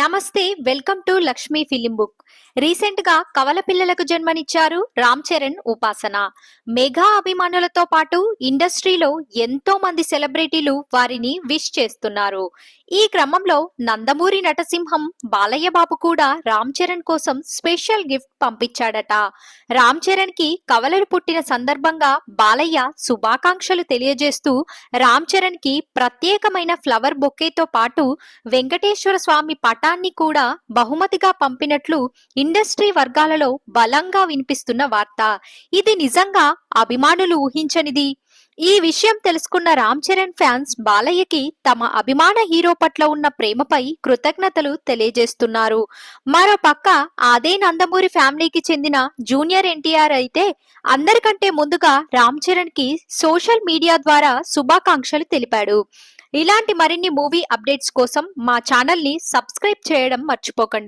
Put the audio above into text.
నమస్తే, welcome to Lakshmi film book. Recent గా కవల పిల్లలకు జన్మనిచ్చారు రామ్ చరణ్, ఉపాసన. మెగా అభిమానులతో పాటు ఇండస్ట్రీలో ఎంతో మంది సెలబ్రిటీలు వారిని విష్ చేస్తున్నారు. ఈ క్రమంలో నందమూరి నటసింహం బాలయ్య బాబు కూడా రామ్ చరణ్ కోసం స్పెషల్ గిఫ్ట్ పంపించాడట. రామ్ చరణ్ కి కవలలు పుట్టిన సందర్భంగా బాలయ్య శుభాకాంక్షలు తెలియజేస్తూ రామ్ చరణ్ కి ప్రత్యేకమైన ఫ్లవర్ బొకేతో పాటు వెంకటేశ్వర స్వామి పటాన్ని కూడా బహుమతిగా పంపినట్లు ఇండస్ట్రీ వర్గాలలో బలంగా వినిపిస్తున్న వార్త. ఇది నిజంగా అభిమానులు ఊహించనిది. ఈ విషయం తెలుసుకున్న రామ్ చరణ్ ఫ్యాన్స్ బాలయ్యకి తమ అభిమాన హీరో పట్ల ఉన్న ప్రేమపై కృతజ్ఞతలు తెలియజేస్తున్నారు. మరోపక్క అదే నందమూరి ఫ్యామిలీకి చెందిన జూనియర్ ఎన్టీఆర్ అయితే అందరికంటే ముందుగా రామ్ చరణ్ కి సోషల్ మీడియా ద్వారా శుభాకాంక్షలు తెలిపాడు. ఇలాంటి మరిన్ని మూవీ అప్డేట్స్ కోసం మా ఛానల్ ని సబ్స్క్రైబ్ చేయడం మర్చిపోకండి.